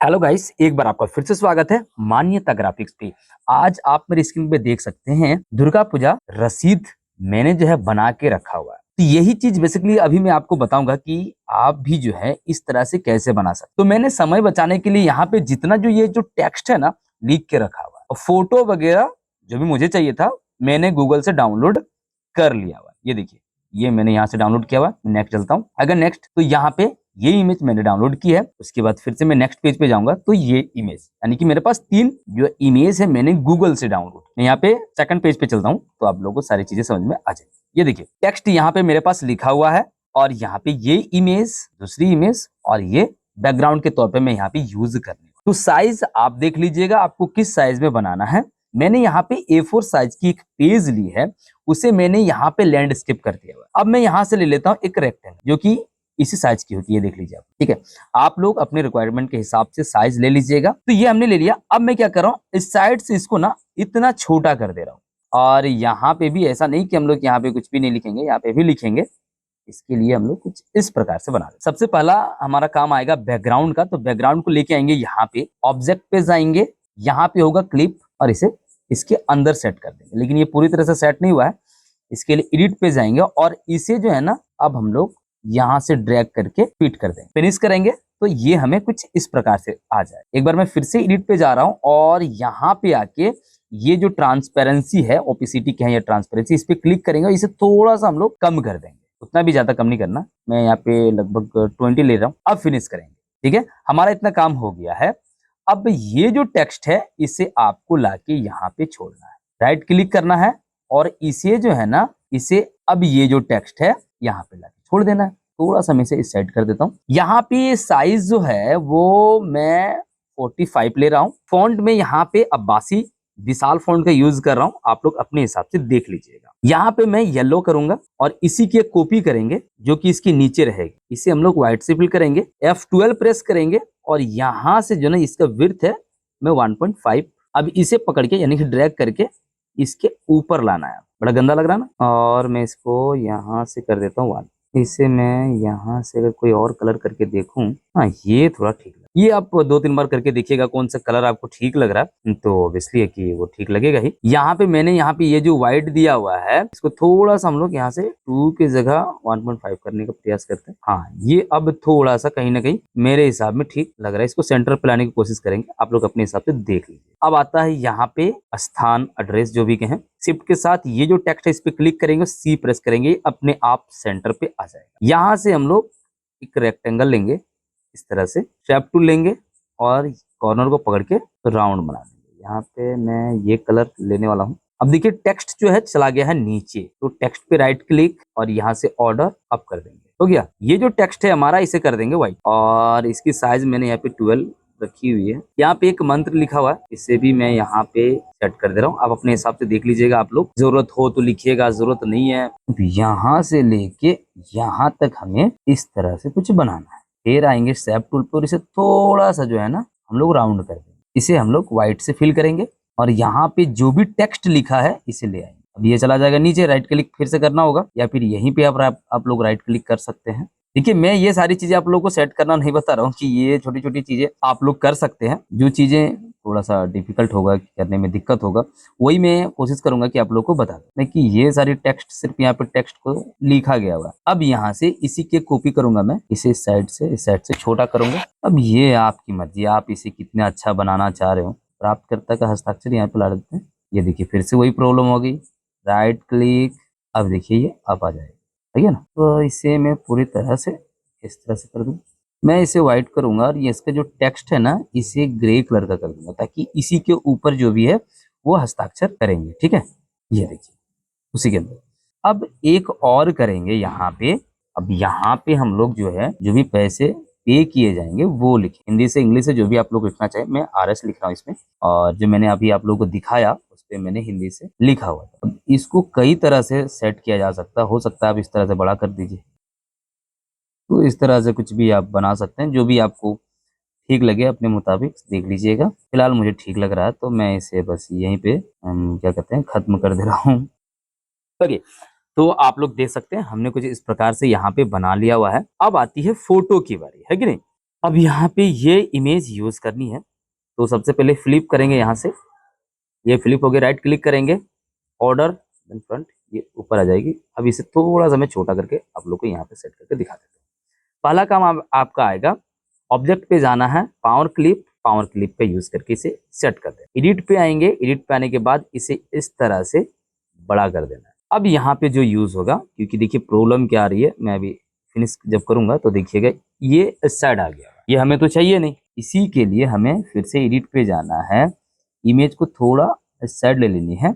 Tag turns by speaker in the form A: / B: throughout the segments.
A: Hello guys, एक बार आपका फिर से स्वागत है मान्यता ग्राफिक्स पे। आज आप मेरी स्क्रीन पे देख सकते हैं दुर्गा पूजा रसीद मैंने जो है बना के रखा हुआ है। तो यही चीज बेसिकली अभी मैं आपको बताऊंगा कि आप भी जो है इस तरह से कैसे बना सकते। तो मैंने समय बचाने के लिए यहाँ पे जितना जो ये जो टेक्स्ट है ना लिख के रखा हुआ है और फोटो वगैरह जो भी मुझे चाहिए था मैंने गूगल से डाउनलोड कर लिया हुआ है। ये देखिए, ये मैंने यहाँ से डाउनलोड किया हुआ है। नेक्स्ट चलता हूँ। अगर नेक्स्ट तो यहाँ पे ये इमेज मैंने डाउनलोड की है। उसके बाद फिर से मैं नेक्स्ट पेज पे जाऊंगा तो ये इमेज यानी कि मेरे पास 3 जो इमेज है मैंने गूगल से डाउनलोड। मैं यहाँ पे सेकंड पेज पे चलता हूँ तो आप लोगों को सारी चीजें समझ में आ जाएगी। ये देखिए, टेक्स्ट यहाँ पे मेरे पास लिखा हुआ है और यहाँ पे ये इमेज, दूसरी इमेज और ये बैकग्राउंड के तौर पे मैं यहाँ पे यूज करने। तो साइज आप देख लीजिएगा आपको किस साइज में बनाना है। मैंने यहाँ पे A4 साइज की एक पेज ली है, उसे मैंने यहाँ पे लैंडस्केप कर दिया हुआ। अब मैं यहाँ से ले लेता हूँ एक रेक्टेंगल जो कि इसी साइज की होती है, देख लीजिए आप। ठीक है, आप लोग अपने रिक्वायरमेंट के हिसाब से साइज ले लीजिएगा। तो ये हमने ले लिया। अब मैं क्या कर रहा हूँ, इस साइड से इसको ना इतना छोटा कर दे रहा हूँ। और यहाँ पे भी ऐसा नहीं कि हम लोग यहाँ पे कुछ भी नहीं लिखेंगे, यहाँ पे भी लिखेंगे। इसके लिए हम लोग कुछ इस प्रकार से बना दें। सबसे पहला हमारा काम आएगा बैकग्राउंड का। तो बैकग्राउंड को लेके आएंगे यहाँ पे, ऑब्जेक्ट पे जाएंगे, यहाँ पे होगा क्लिप और इसे इसके अंदर सेट कर देंगे। लेकिन ये पूरी तरह से सेट नहीं हुआ है, इसके लिए एडिट पे जाएंगे और इसे जो है ना अब हम लोग यहाँ से ड्रैग करके फिट कर देंगे। फिनिश करेंगे तो ये हमें कुछ इस प्रकार से आ जाए। एक बार मैं फिर से एडिट पे जा रहा हूँ और यहाँ पे आके ये जो ट्रांसपेरेंसी है, ओपेसिटी क्या है या ट्रांसपेरेंसी, इस पे क्लिक करेंगे और इसे थोड़ा सा हम लोग कम कर देंगे। उतना भी ज्यादा कम नहीं करना, मैं यहाँ पे लगभग 20 ले रहा हूँ। अब फिनिश करेंगे। ठीक है, हमारा इतना काम हो गया है। अब ये जो टेक्स्ट है इसे आपको लाके यहाँ पे छोड़ना है, राइट क्लिक करना है और इसे जो है ना इसे अब ये जो टेक्स्ट है यहाँ पे लाके छोड़ देना है। थोड़ा सा मैं इसे इस साइड कर देता हूँ। यहाँ पे साइज जो है वो मैं 45 ले रहा हूँ। फॉन्ट में यहाँ पे अब्बासी विशाल फॉन्ट का यूज कर रहा हूँ, आप लोग अपने हिसाब से देख लीजिएगा। यहाँ पे मैं येलो करूंगा और इसी की कॉपी करेंगे जो कि इसके नीचे रहेगी। इसे हम लोग व्हाइट से फिल करेंगे, F12 प्रेस करेंगे और यहाँ से जो ना इसका विड्थ है मैं 1.5। अब इसे पकड़ के यानी कि ड्रैग करके इसके ऊपर लाना है। बड़ा गंदा लग रहा है ना, और मैं इसको यहाँ से कर देता हूँ 1। इसे मैं यहाँ से अगर कोई और कलर करके देखूं, हाँ ये थोड़ा ठीक लगा। ये आप 2-3 बार करके देखिएगा कौन सा कलर आपको ठीक लग रहा है, तो ऑब्वियसली है कि वो ठीक लगेगा ही। यहाँ पे मैंने यहाँ पे ये जो व्हाइट दिया हुआ है इसको थोड़ा सा हम लोग यहाँ से 2 की जगह 1.5 करने का प्रयास करते हैं। हाँ, ये अब थोड़ा सा कहीं ना कहीं मेरे हिसाब में ठीक लग रहा है। इसको सेंटर पे लाने की कोशिश करेंगे, आप लोग अपने हिसाब से देख लीजिए। अब आता है यहाँ पे स्थान, एड्रेस जो भी कहें। शिफ्ट के साथ ये जो टेक्स्ट है इस पे क्लिक करेंगे, C प्रेस करेंगे, अपने आप सेंटर पे आ जाएगा। यहाँ से हम लोग एक रेक्टेंगल लेंगे, इस तरह से शेप टूल लेंगे और कॉर्नर को पकड़ के राउंड बना देंगे। यहाँ पे मैं ये कलर लेने वाला हूँ। अब देखिए टेक्स्ट जो है चला गया है नीचे, तो टेक्स्ट पे राइट क्लिक और यहाँ से ऑर्डर अप कर देंगे। हो गया। ये जो टेक्स्ट है हमारा इसे कर देंगे व्हाइट और इसकी साइज मैंने यहाँ पे 12 रखी हुई है। यहाँ पे एक मंत्र लिखा हुआ है, इसे भी मैं यहाँ पे सेट कर दे रहा हूँ। आप अपने हिसाब से देख लीजिएगा, आप लोग जरूरत हो तो लिखिएगा, जरूरत नहीं है। यहाँ से लेके यहाँ तक हमें इस तरह से कुछ बनाना है। फिर आएंगे शेप टूल पर, इसे थोड़ा सा जो है ना हम लोग राउंड कर देंगे। इसे हम लोग व्हाइट से फिल करेंगे और यहाँ पे जो भी टेक्स्ट लिखा है इसे ले आएंगे। अब ये चला जाएगा नीचे, राइट क्लिक फिर से करना होगा या फिर यहीं पे आप लोग राइट क्लिक कर सकते हैं। देखिए, मैं ये सारी चीजें आप लोगों को सेट करना नहीं बता रहा हूँ कि ये छोटी छोटी चीजें आप लोग कर सकते हैं। जो चीजें थोड़ा सा डिफिकल्ट होगा, करने में दिक्कत होगा, वही मैं कोशिश करूंगा कि आप लोग को बता दें कि ये सारी टेक्स्ट सिर्फ यहाँ पे टेक्स्ट को लिखा गया हुआ। अब यहाँ से इसी के कॉपी करूंगा मैं, इसे इस साइड से छोटा करूंगा। अब ये आपकी मर्जी, आप इसे कितना अच्छा बनाना चाह रहे हो। प्राप्तकर्ता का हस्ताक्षर यहाँ पे ला देते हैं। ये देखिए फिर से वही प्रॉब्लम हो गई, राइट क्लिक। अब देखिए ये अब आ जाएगा, ठीक है ना। तो इसे मैं पूरी तरह से इस तरह से कर दूं। मैं इसे व्हाइट करूंगा और ये इसका जो टेक्स्ट है ना इसे ग्रे कलर का कर दूंगा ताकि इसी के ऊपर जो भी है वो हस्ताक्षर करेंगे। ठीक है, ये देखिए उसी के अंदर। अब एक और करेंगे यहाँ पे। अब यहाँ पे हम लोग जो है जो भी पैसे पे किए जाएंगे वो लिखे, हिंदी से इंग्लिश से जो भी आप लोग लिखना चाहे। मैं RS लिख रहा हूँ इसमें, और जो मैंने अभी आप लोगों को दिखाया उस पर मैंने हिंदी से लिखा हुआ था। अब इसको कई तरह से सेट किया जा सकता है, हो सकता है आप इस तरह से बड़ा कर दीजिए, तो इस तरह से कुछ भी आप बना सकते हैं, जो भी आपको ठीक लगे अपने मुताबिक देख लीजिएगा। फिलहाल मुझे ठीक लग रहा है तो मैं इसे बस यहीं पे क्या कहते हैं खत्म कर दे रहा हूँ। ओके, तो आप लोग देख सकते हैं हमने कुछ इस प्रकार से यहाँ पे बना लिया हुआ है। अब आती है फोटो की बारी, है कि नहीं। अब यहाँ पे ये इमेज यूज करनी है, तो सबसे पहले फ्लिप करेंगे यहाँ से, ये फ्लिप हो गया, राइट क्लिक करेंगे, ऑर्डर देन फ्रंट, ये ऊपर आ जाएगी। अब इसे थोड़ा सा मैं छोटा करके आप लोग को यहाँ पे सेट करके दिखा देता हूँ। पहला काम आपका आएगा, ऑब्जेक्ट पे जाना है, पावर क्लिप पे यूज करके इसे सेट कर देना। एडिट पे आएंगे, एडिट पे आने के बाद इसे इस तरह से बड़ा कर देना है। अब यहाँ पे जो यूज होगा, क्योंकि देखिए प्रॉब्लम क्या आ रही है, मैं अभी फिनिश जब करूंगा तो देखिएगा ये इस साइड आ गया, ये हमें तो चाहिए नहीं। इसी के लिए हमें फिर से एडिट पे जाना है, इमेज को थोड़ा इस साइड ले लेनी है।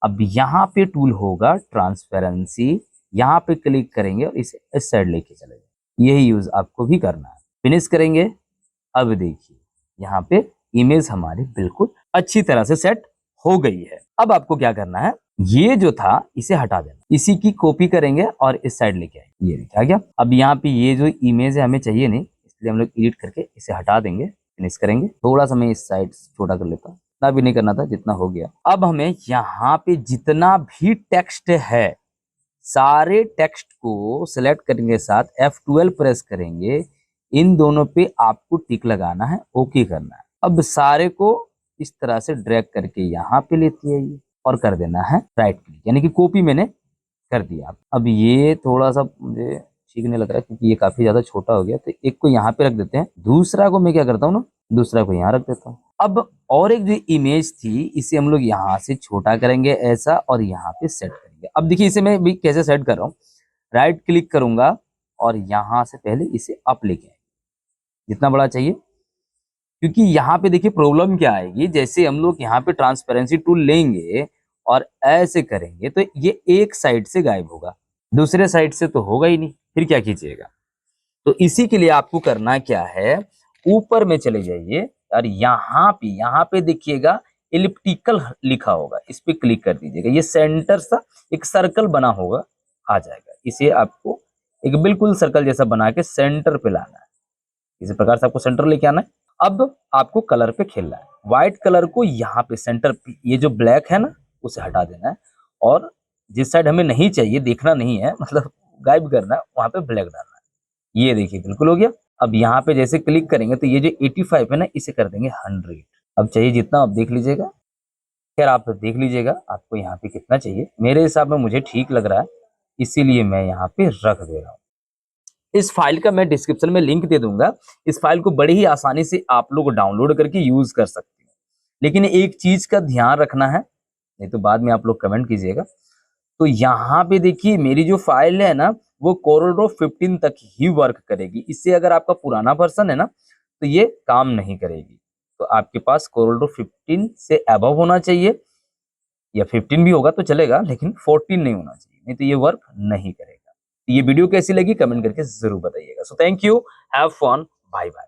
A: अब यहाँ पे टूल होगा ट्रांसपेरेंसी, यहाँ पे क्लिक करेंगे और इसे इस साइड लेके चले जाएंगे। यही यूज आपको भी करना है। फिनिश करेंगे। अब देखिए यहाँ पे इमेज हमारी बिल्कुल अच्छी तरह से सेट हो गई है। अब आपको क्या करना है, ये जो था इसे हटा देना, इसी की कॉपी करेंगे और इस साइड लेके आएंगे। ये देखिए आ गया। अब यहाँ पे ये जो इमेज है हमें चाहिए नहीं, इसलिए हम लोग एडिट करके इसे हटा देंगे। फिनिश करेंगे। थोड़ा सा मैं इस साइड छोटा कर लेता हूँ, इतना भी नहीं करना था, जितना हो गया। अब हमें यहाँ पे जितना भी टेक्स्ट है, सारे टेक्स्ट को सिलेक्ट करने के साथ F12 प्रेस करेंगे, इन दोनों पे आपको टिक लगाना है, ओके करना है। अब सारे को इस तरह से ड्रैग करके यहाँ पे लेती है ये, और कर देना है राइट क्लिक, यानी कि कॉपी मैंने कर दिया। अब ये थोड़ा सा मुझे ठीक नहीं लग रहा है, क्योंकि ये काफी ज्यादा छोटा हो गया, तो एक को यहाँ पे रख देते हैं, दूसरा को मैं क्या करता हूँ ना, दूसरा को यहाँ रख देता हूँ। अब और एक जो इमेज थी, इसे हम लोग यहाँ से छोटा करेंगे ऐसा, और यहाँ पे सेट करेंगे। अब देखिए इसे मैं भी कैसे सेट कर रहा हूँ, राइट क्लिक करूंगा और यहाँ से पहले इसे अप लेके आएंगे, जितना बड़ा चाहिए। क्योंकि यहाँ पे देखिए प्रॉब्लम क्या आएगी, जैसे हम लोग यहाँ पे ट्रांसपेरेंसी टूल लेंगे और ऐसे करेंगे तो ये एक साइड से गायब होगा, दूसरे साइड से तो होगा ही नहीं, फिर क्या कीजिएगा। तो इसी के लिए आपको करना क्या है, ऊपर में चले जाइए और यहाँ पे देखिएगा एलिप्टिकल लिखा होगा, इस पे क्लिक कर दीजिएगा। ये सेंटर सा एक सर्कल बना होगा, आ जाएगा। इसे आपको एक बिल्कुल सर्कल जैसा बना के सेंटर पे लाना है। इसी प्रकार से आपको सेंटर लेके आना है। अब आपको कलर पे खेलना है। व्हाइट कलर को यहाँ पे सेंटर पे, ये जो ब्लैक है ना, उसे हटा देना है, और जिस साइड हमें नहीं चाहिए, देखना नहीं है, मतलब गायब करना है, वहां पे ब्लैक डालना है। ये देखिए बिल्कुल हो गया। अब यहाँ पे जैसे क्लिक करेंगे तो ये जो 85 है ना, इसे कर देंगे 100। अब चाहिए जितना आप देख लीजिएगा, खैर आप देख लीजिएगा आपको यहाँ पे कितना चाहिए। मेरे हिसाब में मुझे ठीक लग रहा है, इसीलिए मैं यहाँ पे रख दे रहा हूँ। इस फाइल का मैं डिस्क्रिप्शन में लिंक दे दूंगा। इस फाइल को बड़ी ही आसानी से आप लोग डाउनलोड करके यूज कर सकते हैं। लेकिन एक चीज का ध्यान रखना है, नहीं तो बाद में आप लोग कमेंट कीजिएगा। तो यहाँ पे देखिए मेरी जो फाइल है ना, वो CorelDRAW 15 तक ही वर्क करेगी। इससे अगर आपका पुराना वर्जन है ना, तो ये काम नहीं करेगी। तो आपके पास CorelDRAW 15 से अबव होना चाहिए, या 15 भी होगा तो चलेगा, लेकिन 14 नहीं होना चाहिए, नहीं तो ये वर्क नहीं करेगा। ये वीडियो कैसी लगी कमेंट करके जरूर बताइएगा। So thank you, have fun, bye bye.